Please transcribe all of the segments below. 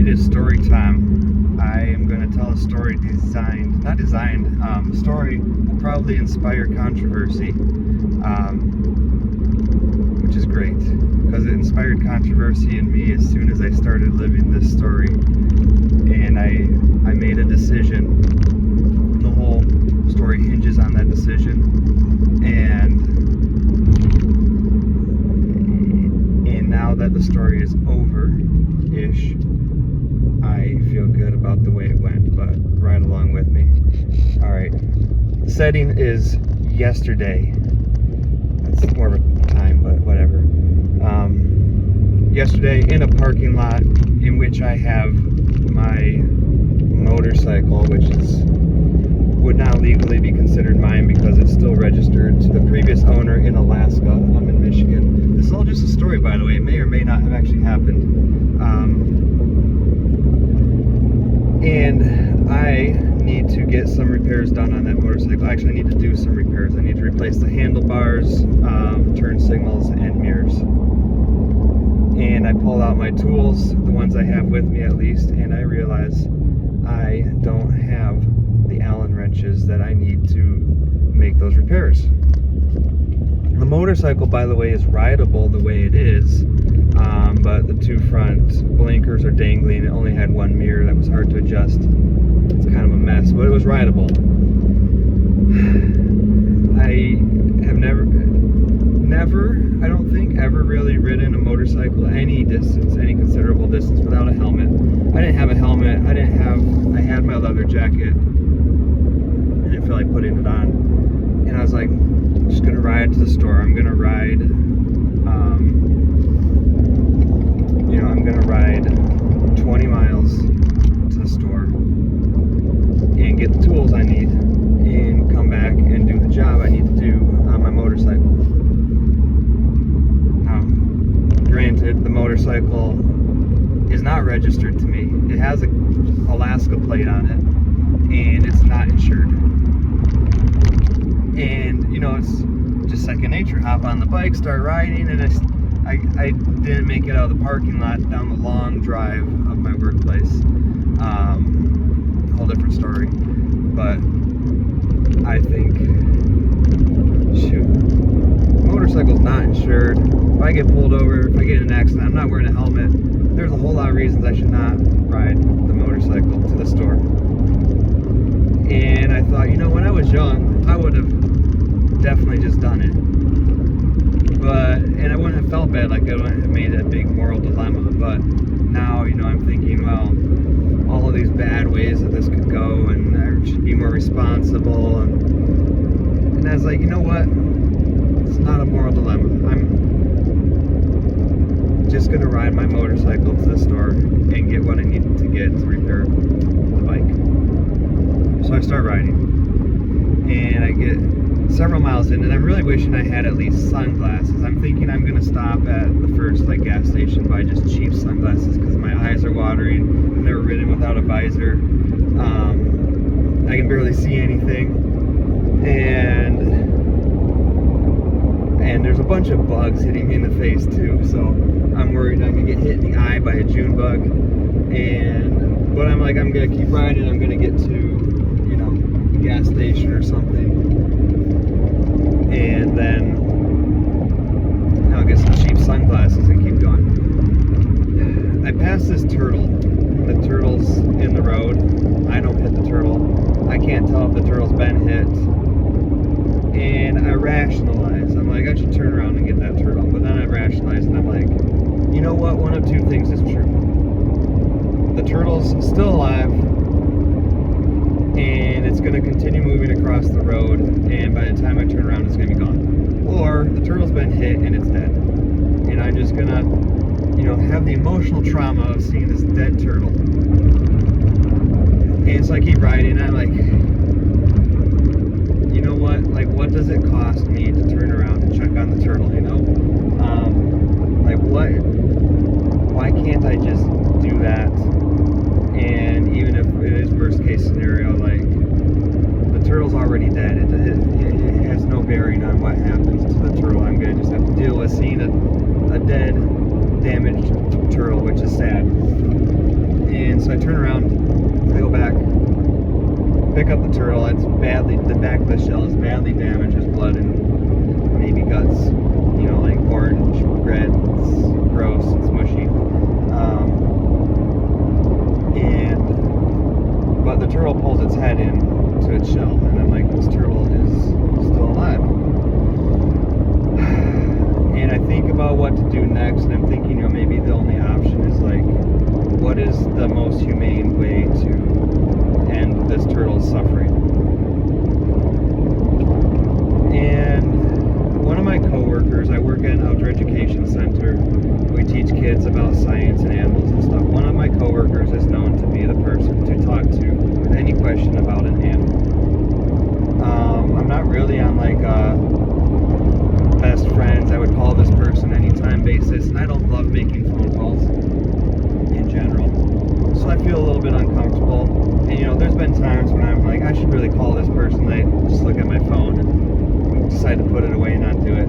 it is story time. I am going to tell a story a story will probably inspire controversy, which is great, because it inspired controversy in me as soon as I started living this story, and I made a decision. The whole story hinges on that decision, and now that the story is over-ish, I feel good about the way it went, but ride along with me. Alright, the setting is yesterday. That's more of a time, but whatever. Yesterday, in a parking lot in which I have my motorcycle, which would not legally be considered mine because it's still registered to the previous owner in Alaska. I'm in Michigan. This is all just a story, by the way. It may or may not have actually happened. And I need to get some repairs done on that motorcycle. Actually, I need to do some repairs. I need to replace the handlebars, turn signals, and mirrors. And I pull out my tools, the ones I have with me at least, and I realize I don't have the Allen wrenches that I need to make those repairs. The motorcycle, by the way, is rideable the way it is, but the two front blinkers are dangling. It only had one mirror that was hard to adjust. It's kind of a mess, but it was rideable. I have never, I don't think, ever really ridden a motorcycle any distance, any considerable distance without a helmet. I didn't have a helmet. I had my leather jacket. I didn't feel like putting it on. And I was like, I'm just going to ride to the store. I'm going to ride, I'm going to ride 20 miles to the store and get the tools I need and come back and do the job I need to do on my motorcycle. Now, granted, the motorcycle is not registered to me. It has a Alaska plate on it, and it's not insured. And it's just second nature. Hop on the bike, start riding, and I didn't make it out of the parking lot down the long drive of my workplace. Whole different story. But I think, motorcycle's not insured. If I get pulled over, if I get in an accident, I'm not wearing a helmet. There's a whole lot of reasons I should not ride the motorcycle to the store. And I thought, when I was young, I would have definitely just done it. And I wouldn't have felt bad, like I wouldn't have made a big moral dilemma. But now, I'm thinking, well, all of these bad ways that this could go, and I should be more responsible. And I was like, you know what? It's not a moral dilemma. I'm just going to ride my motorcycle to the store and get what I need to get to repair the bike. So I start riding, and I get several miles in, and I'm really wishing I had at least sunglasses. I'm thinking I'm going to stop at the first gas station, buy just cheap sunglasses because my eyes are watering. I've never ridden without a visor. I can barely see anything, and there's a bunch of bugs hitting me in the face too, so I'm worried I'm going to get hit in the eye by a June bug. But I'm like, I'm going to keep riding. I'm going to get to a gas station or something, and then I'll get some cheap sunglasses and keep going. I pass this turtle. The turtle's in the road. I don't hit the turtle. I can't tell if the turtle's been hit. And I rationalize. I'm like, I should turn around and get that turtle. But then I rationalize, and I'm like, you know what? One of two things is true. The turtle's still alive, and it's going to continue moving across the road, and by the time I turn around, it's going to be gone. Or the turtle's been hit, and it's dead. And I'm just going to, have the emotional trauma of seeing this dead turtle. And so I keep riding, and I'm like, you know what? Like, what does it cost me to turn around and check on the turtle, why can't I just do that? And even if it is worst case scenario, like, the turtle's already dead. It has no bearing on what happens to the turtle. I'm going to just have to deal with seeing a dead, damaged turtle, which is sad. it's badly, the back of the shell is badly damaged. There's blood and maybe guts, you know, like orange, red. It's gross, it's mushy. But the turtle pulls its head in to its shell, and I'm like, this turtle is still alive. And I think about what to do next, and I'm thinking, you know, maybe the only option is like, what is the most humane way to end this turtle's suffering? And one of my coworkers, I work at an outdoor education center. We teach kids about science and animals and stuff. One of my coworkers is known to be the person to talk to with any question about an animal. I'm not really on like best friends, I would call this person anytime basis, and I don't love making phone calls in general. So I feel a little bit uncomfortable. And you know, there's been times when I'm like, I should really call this person. I just look at my phone and decide to put it away and not do it.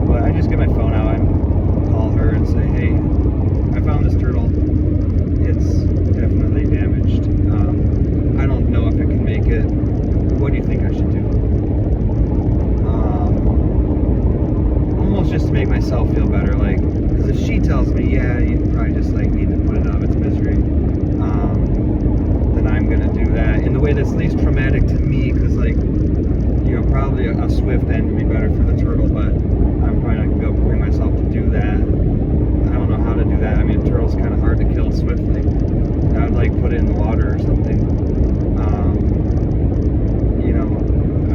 But I just get my phone out and call her and say, hey, I found this turtle. It's definitely damaged. I don't know if it can make it. What do you think I should do? Almost just to make myself feel better, like, because if she tells me, yeah, you probably just like need to put it out of its misery, then I'm gonna do that in the way that's least traumatic to me, because like, you know, probably a swift end would be better for the turtle, but I'm probably not gonna be able to bring myself to do that. I don't know how to do that. I mean, a turtle's kind of hard to kill swiftly. I would like put it in the water or something. You know,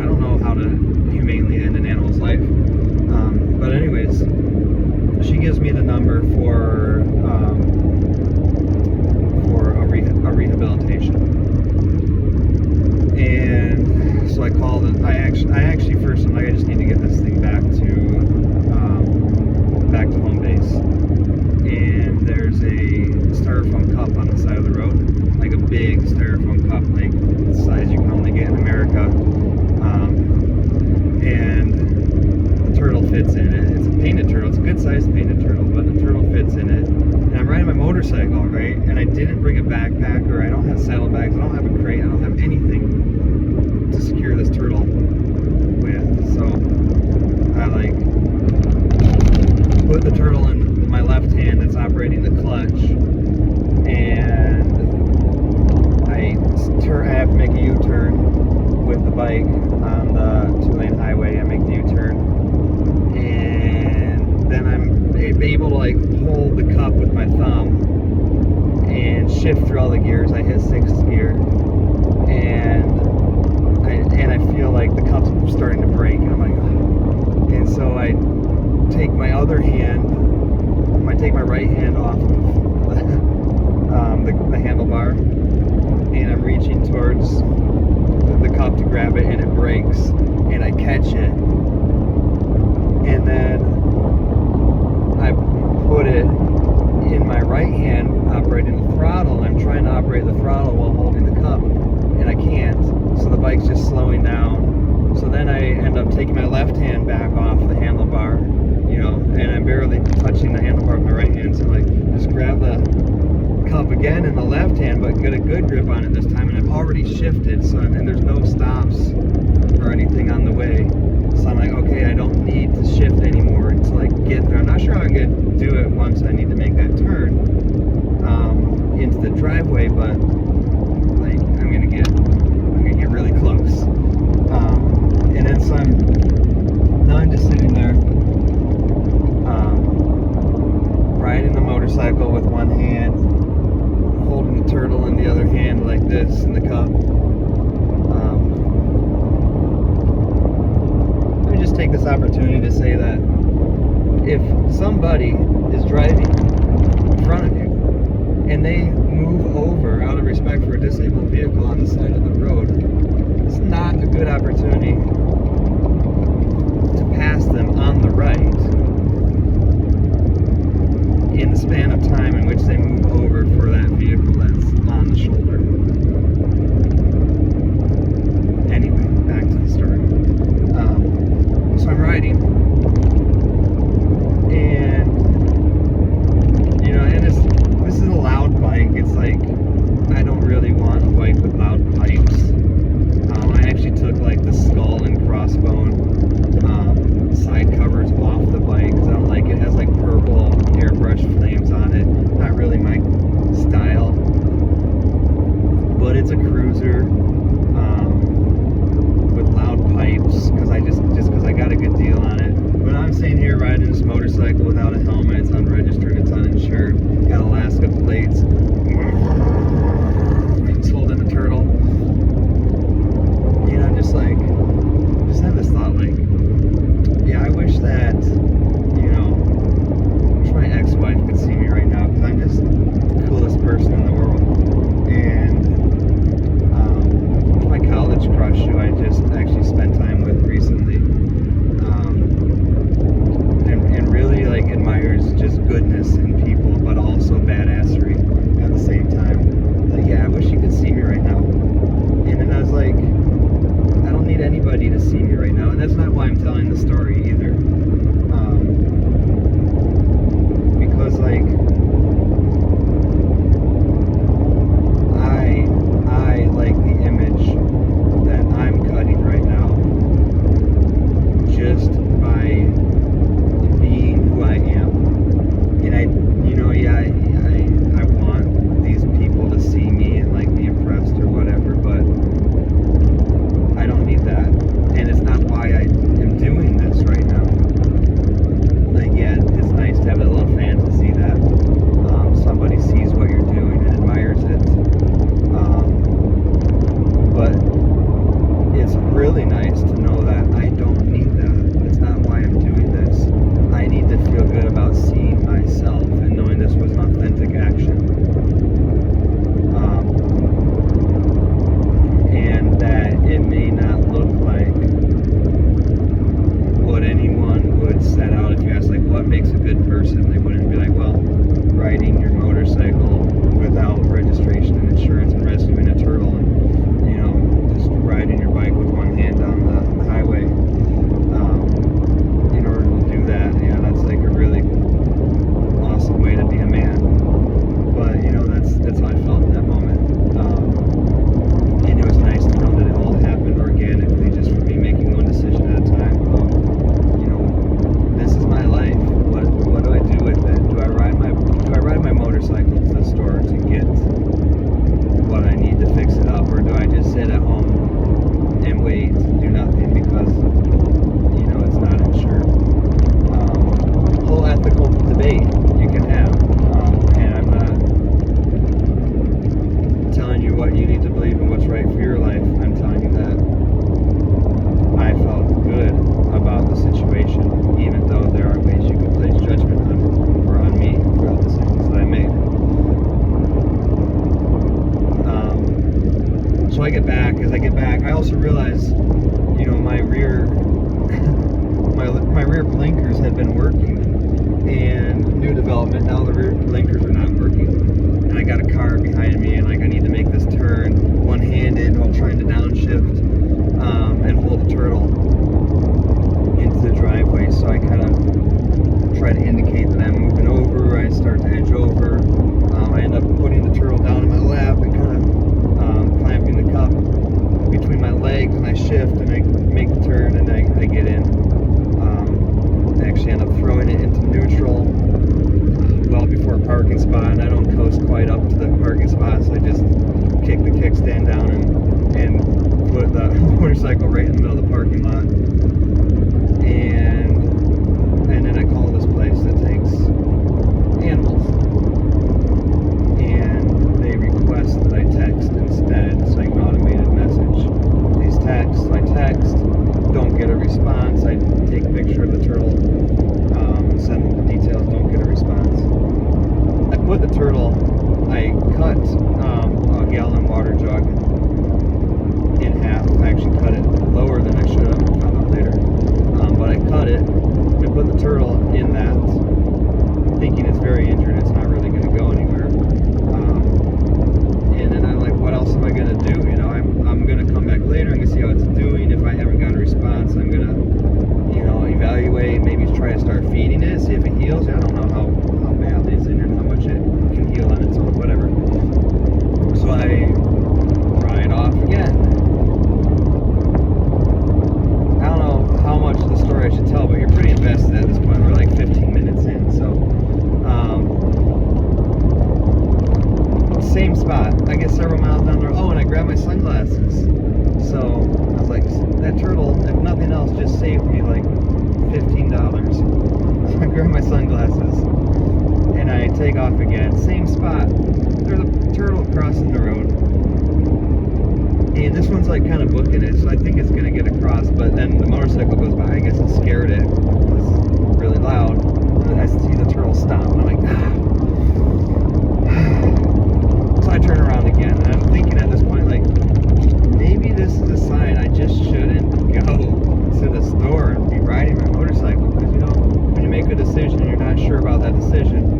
I don't know how to humanely end an animal's life. But anyways, she gives me the number for a rehabilitation, and so I called it. I actually first, I'm like, I just need to get this thing back to home base. And there's a styrofoam cup on the side of the road, like a big styrofoam cup, like the size you can only get in America, and turtle fits in it. It's a painted turtle. It's a good sized painted turtle, but the turtle fits in it. And I'm riding my motorcycle, right? And I didn't bring a backpack, or I don't have saddlebags, I don't have a crate, I don't have anything to secure this turtle with. So I like put the turtle in my left hand that's operating the clutch, and I have to make a U-turn with the bike on the 2-lane highway. I make the U-turn, and then I'm able to like hold the cup with my thumb and shift through all the gears. I hit 6th gear, and I feel like the cup's starting to break, and I'm like, oh. And so I take my other hand, I take my right hand off of the handlebar, and I'm reaching towards the cup to grab it, and it breaks, and I catch it, and then I put it in my right hand operating the throttle, and I'm trying to operate the throttle while holding the cup, and I can't, so the bike's just slowing down. So then I end up taking my left hand back off the handlebar, you know, and I'm barely touching the handlebar with my right hand, so like just grab the cup again in the left hand, but get a good grip on it this time, and I've already shifted, so and there's no stops or anything on the way, so I'm like, okay, I don't need to shift anymore to like get there. I'm not sure how I'm gonna do it once I need to make that turn into the driveway, but like I'm gonna get really close, and then so I'm just sitting there riding the motorcycle with one hand, holding the turtle in the other hand like this in the cup. Let me just take this opportunity to say that if somebody is driving in front of you and they move over out of respect for a disabled vehicle on the side of the road, it's not a good opportunity to pass them on the right in the span of time in which they move over for that vehicle that's on the shoulder. Anyway, back to the story. So I'm riding, and you know, and this is a loud bike. It's like, I don't really want a bike with loud pipes. I as I get back, I also realize, you know, my rear my rear blinkers had been working, and new development, now the rear blinkers are not working, and I got a car behind me, and like I need to make this turn one-handed while trying to downshift and hold the turtle into the driveway. So I kind of try to indicate that I'm moving over. I start to edge over. I end up putting the turtle down in my lap and kind of clamping the cup between my legs, and I shift and I make the turn and I get in. I actually end up throwing it into neutral well before a parking spot, and I don't coast quite up to the parking spot, so I just kick the kickstand down and put the motorcycle right in the middle of the parking lot. And then I call this place that takes animals, and they request that I text instead. It's like an automated message. Please text. I text, don't get a response. I take a picture of the turtle, send them the details, don't get a response. I put the turtle, I cut a gallon water jug in half. I actually cut it lower than I should have, I found out later. But I cut it, I put the turtle in that, thinking it's very injured, it's not really going to go anywhere. And then I'm like, what else am I going to do? You know, I'm going to come back later, I'm going to see how it's doing. If I haven't got a response, I'm going to, you know, evaluate, maybe try to start feeding it, see if it heals. I don't know how badly it's injured, how much it can heal on its own, whatever. So I ride off again. I don't know how much of the story I should tell, but you're pretty invested at this point. We're like 15 minutes in, so same spot. I get several miles down the road. Oh, and I grab my sunglasses. So I was like, that turtle, if nothing else, just saved me like $15. So I grab my sunglasses and I take off again. Same spot. There's a turtle crossing the road. And this one's like kind of booking it, so I think it's going to get across. But then the motorcycle goes by. I guess it scared it. It was really loud. And I see the turtle stop. And I'm like, ah. So I turn around again. And I'm thinking at this point, like, maybe this is a sign I just shouldn't go to the store and be riding my motorcycle. Because, you know, when you make a decision and you're not sure about that decision,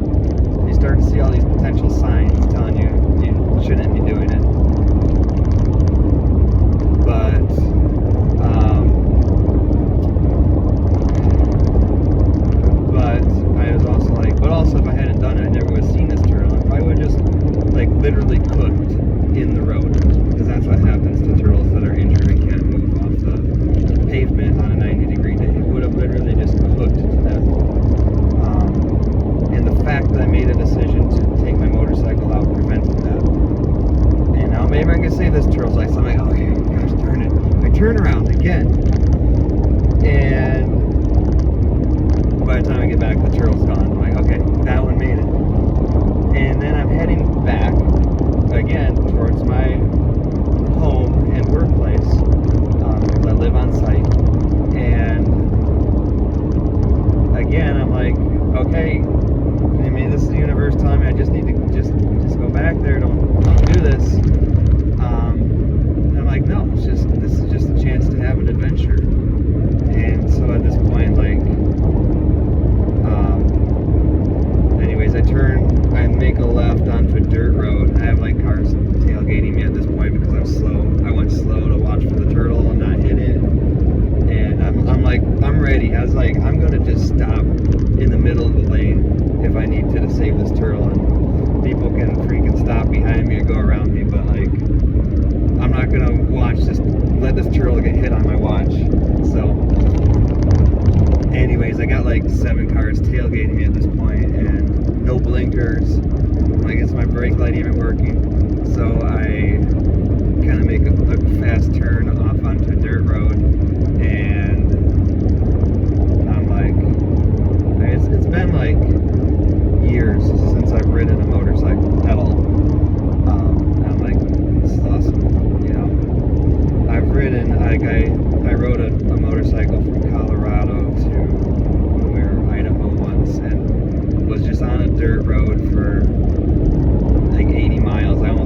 you start to see all these potential signs telling you you shouldn't be doing it. But I was also like, but also if I hadn't done it, I never would have seen this turtle. If I would have just like literally cooked in the road, because that's what happens to turtles that are injured and can't move off the pavement on a 90-degree day. It would have literally just cooked to death. And the fact that I made a decision to take my motorcycle out prevented that. And now maybe I can save this turtle's life. So I'm like, oh, okay, gosh darn it. I turn around again, and by the time I get back, the turtle's gone. I'm like, okay, that one made it. And then I'm heading back again towards my home and workplace, because I live on site. And again, I'm like, okay, I mean, this is the universe telling me I just need to just go back there. Don't do this. And I'm like, no, this is just a chance to have an adventure. And so at this point, like, anyways, I make a left onto a dirt road. I have like cars tailgating me at this point because I'm slow. I went slow to watch for the turtle and not hit it. And I'm like, I'm ready. I was like, I'm gonna just stop in the middle of the lane if I need to save this turtle, and people can freaking stop behind me or go around me. But like, I'm not gonna let this turtle get hit on my watch. So anyways, I got like 7 cars tailgating me at this point, and no blinkers. I guess my brake light even working. So I kind of make a fast turn off onto a dirt road, and I'm like, it's been like years since I've ridden a motorcycle at all. And I'm like, this is awesome, you know. I've ridden, like I rode a motorcycle from Colorado to Idaho once, and was just on a dirt road for like 80 miles. I almost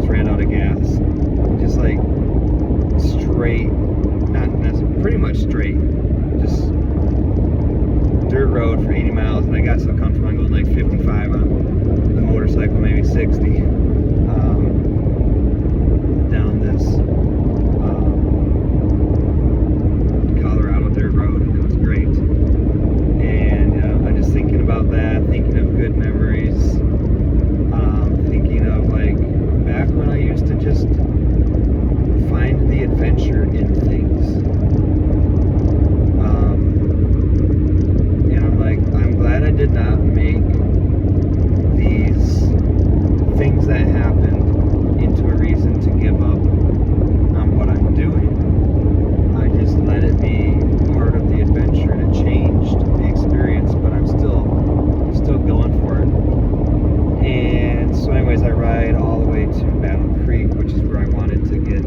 to Battle Creek, which is where I wanted to get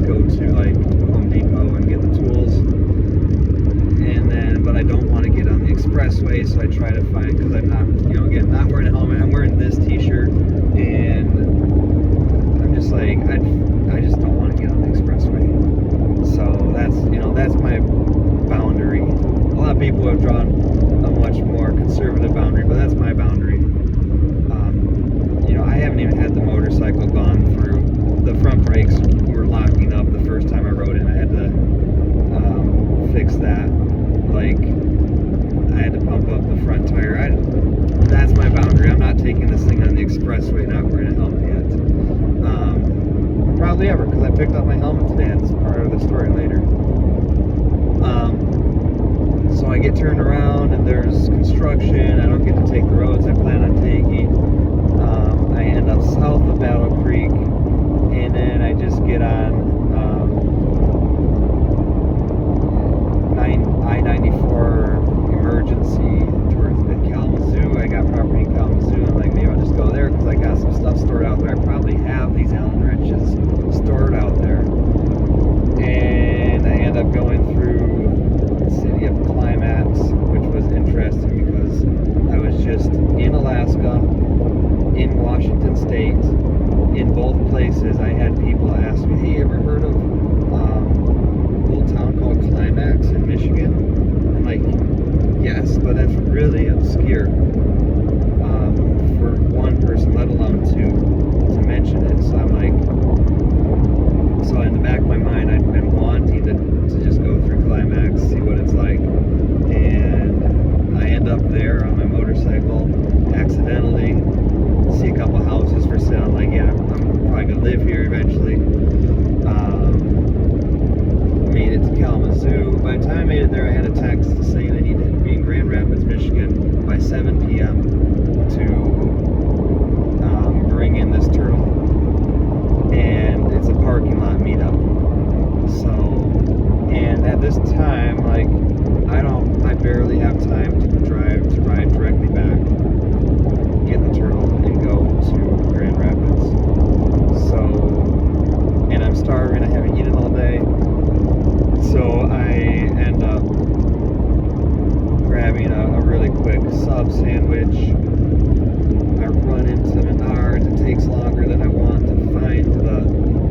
go to like Home Depot and get the tools. And then, but I don't want to get on the expressway, so I try to find, because I'm not, again, not wearing a helmet. I'm wearing this t-shirt, and I'm just like, I just don't want to get on the expressway. So that's my boundary. A lot of people have drawn a much more conservative boundary, but that's my boundary. I haven't even had the motorcycle gone through. The front brakes were locking up the first time I rode it. I had to fix that. Like, I had to pump up the front tire. That's my boundary. I'm not taking this thing on the expressway, not wearing a helmet yet. Probably ever, because I picked up my helmet today. That's part of the story later. So I get turned around, and there's construction. I don't get to take the roads I plan on taking. I end up south of Battle Creek, and then I just get on I-94 emergency towards the Kalamazoo. I got property in Kalamazoo. I'm like, maybe I'll just go there because I got some stuff stored out there. I probably have these Allen wrenches stored out there. And I end up going through the city of Climax, which was interesting because I was just in Alaska, in Washington State. In both places, I had people ask me, hey, you ever heard of a little town called Climax in Michigan? I'm like, yes, but that's really obscure for one person, let alone to mention it. So I'm like, so in the back of my mind, I'd been wanting to just go through Climax, see what it's like. And I end up there on my motorcycle, accidentally see a couple houses for sale. I'm like, yeah, I'm probably gonna live here eventually. Made it to Kalamazoo. By the time I made it there, I had a text saying I needed to be in Grand Rapids, Michigan by 7 p.m. to bring in this turtle. And it's a parking lot meetup. So, and at this time, like, I barely have time to ride directly back, get the turtle, and go to Grand Rapids. So, and I'm starving, I haven't eaten all day. So I end up grabbing a really quick sub sandwich. I run into Menards. It takes longer than I want to find the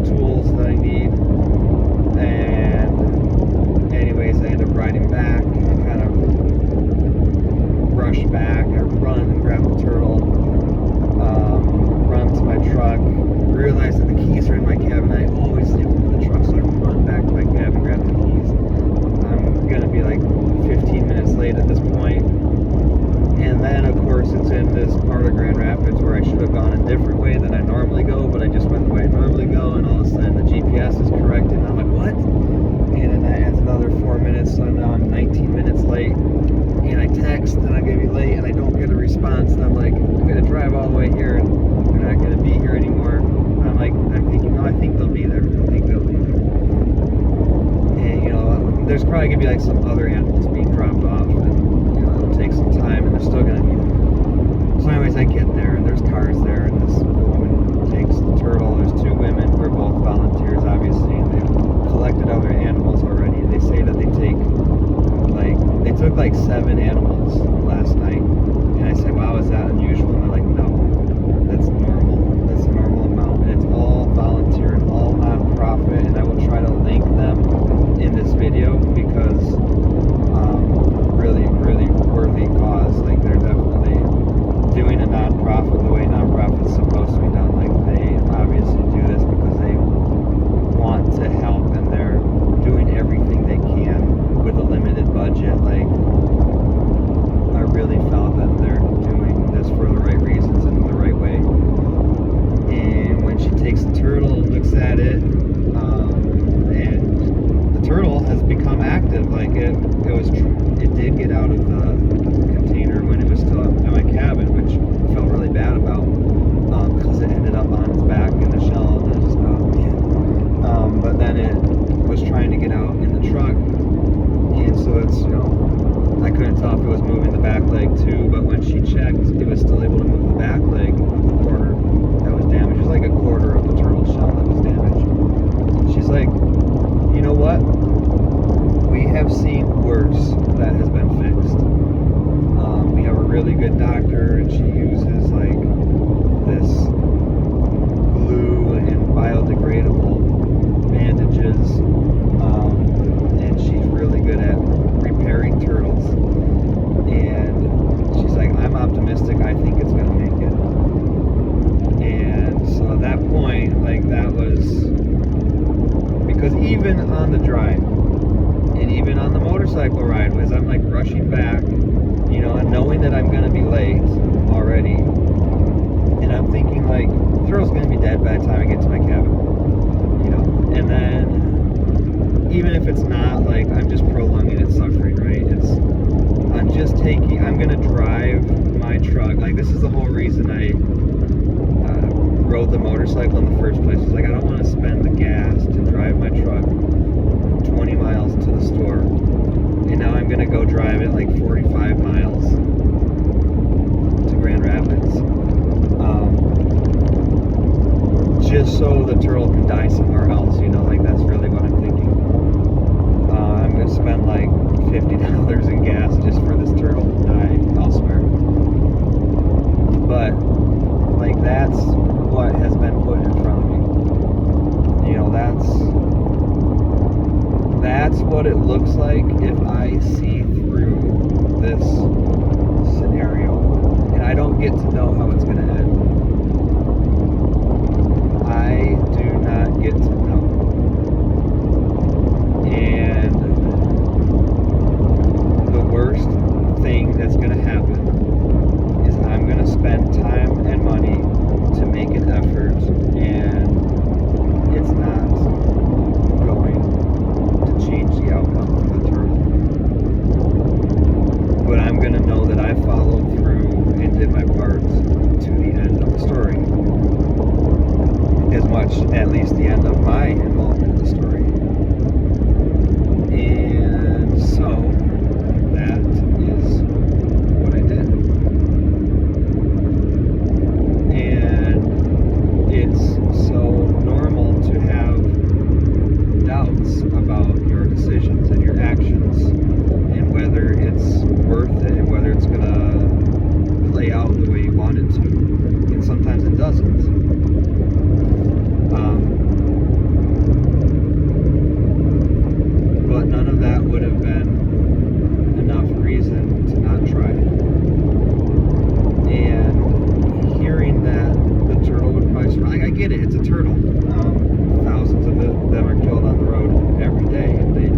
tools that I need. And anyways, I end up riding back and kind of rush back. I run and grab the turtle, run to my truck, realize that the keys are in my cabin. I always leave them in the truck, so I run back to my cabin, grab the keys. I'm gonna be like 15 minutes late at this point. And then, of course, it's in this part of Grand Rapids where I should have gone a different way than I normally go, but I just went the way I normally go, and all of a sudden the GPS is corrected, and I'm like, what? And then that adds another 4 minutes, so now I'm 19 minutes late. And I text, and I'm gonna be late, and I don't get a response, and I'm like, I'm gonna drive all the way here, and they're not gonna be here anymore. And I'm thinking, no, I think they'll be there. I think they'll be there. And, there's probably gonna be like some other animals being dropped off, and, it'll take some time, and they're still gonna be there. So anyways, I get there, and there's cars there, and this woman takes the turtle. There's two women who are both volunteers, obviously, and they've collected other animals already. They say that they took like 7 animals last night, and I said, wow, is that unusual? And they're like, no, that's normal. That's a normal amount, and it's all volunteer and all non-profit, and I will try to link them in this video because is the whole reason I rode the motorcycle in the first place. It's like I don't want to spend the gas to drive my truck 20 miles to the store, and now I'm gonna go drive it like 45 miles to Grand Rapids, just so the turtle can die somewhere else. You know, like that's really what I'm thinking. I'm gonna spend like $50 in gas just for this turtle to die elsewhere. But like that's what has been put in front of me. You know, that's what it looks like if I see through this scenario and I don't get to know how it's going to end. I do not get to know. And the worst thing that's going to happen is I'm going to spend time and money to make an effort, and it's not going to change the outcome of the turtle. But I'm going to know that I followed through and did my part to the end of the story. As much, at least the end of my involvement in the story. And so, that is what I did. And it's so normal to have doubts about your decisions and your actions, and whether it's worth it, and whether it's going to play out the way you want it to. And sometimes it doesn't. But none of that would have been enough reason to not try. And hearing that the turtle would probably survive, I get it, it's a turtle. Thousands of them are killed on the road every day, and they,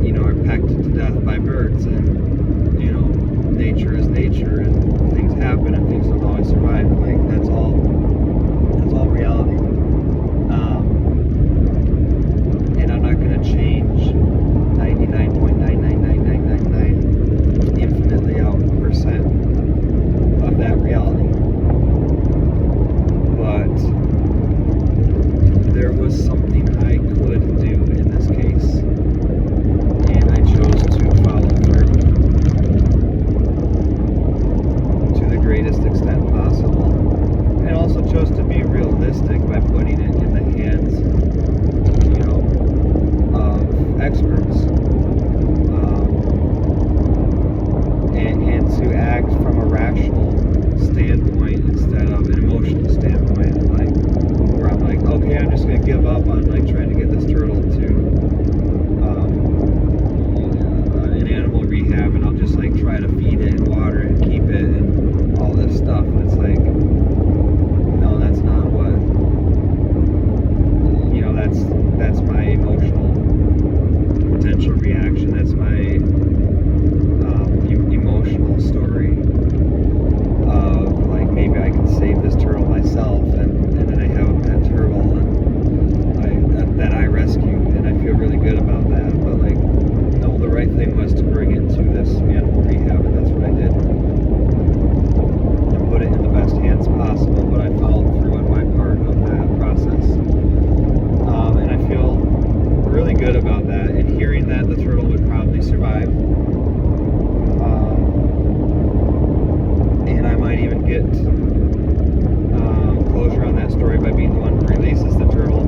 you know, are pecked to death by birds. And, you know, nature is nature, and things happen, and things don't always survive. Like that's all reality. And I'm not going to change 99.99999 infinitely out percent of that reality. But there was something I could do in this case, and I chose to follow through to the greatest extent possible, and also chose to be realistic by putting it in the hands, you know, of experts, and to act from a rational standpoint instead of an emotional standpoint, like where I'm like, okay, I'm just gonna give up on like trying to get this turtle to an animal rehab, and I'll just like try to feed it and water it and keep it and all this stuff. And it's like, no, that's not what, you know, that's my emotional potential reaction. That's my emotional story of like, maybe I can save this turtle myself, and then I have a pet turtle and that I rescued, and I feel really good about that. But like, no, the right thing was to bring it to this animal rehab, and that's what I did, and put it in the best hands possible. But I followed through on my part of that process, and I feel really good about that. And hearing that the turtle would probably survive, and I might even get closure on that story by being the one who releases the turtle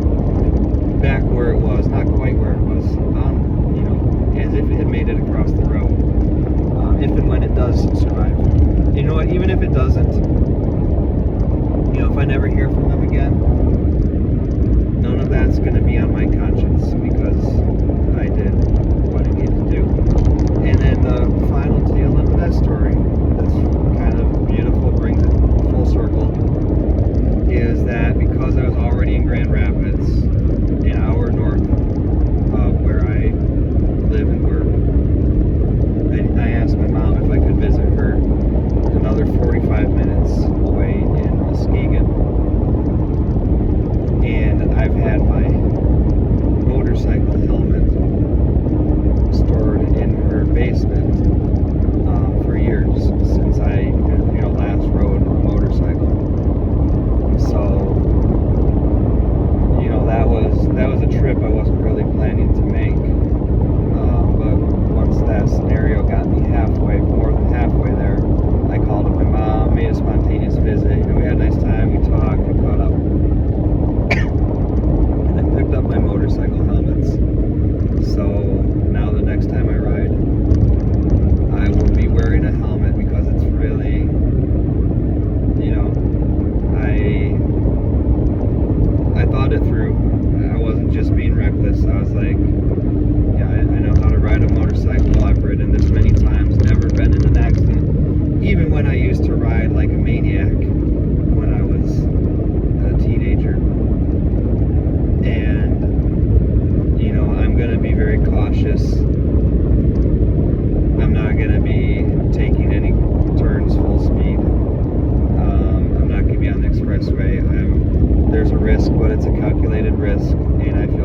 back where it was, not quite where it was, you know, as if it had made it across the road, if and when it does survive. You know what, even if it doesn't, you know, if I never hear from them again, none of that's going to be on my conscience, because I did what I needed to do. And then the final tail end of that story, that's kind of beautiful, brings it full circle, is that because I was already in Grand Rapids, an hour north of where I live and work, I asked my mom if I could visit her another 45 minutes away in Muskegon. And I've had my motorcycle helmet stored in her basement for years. this way. There's a risk, but it's a calculated risk, and I feel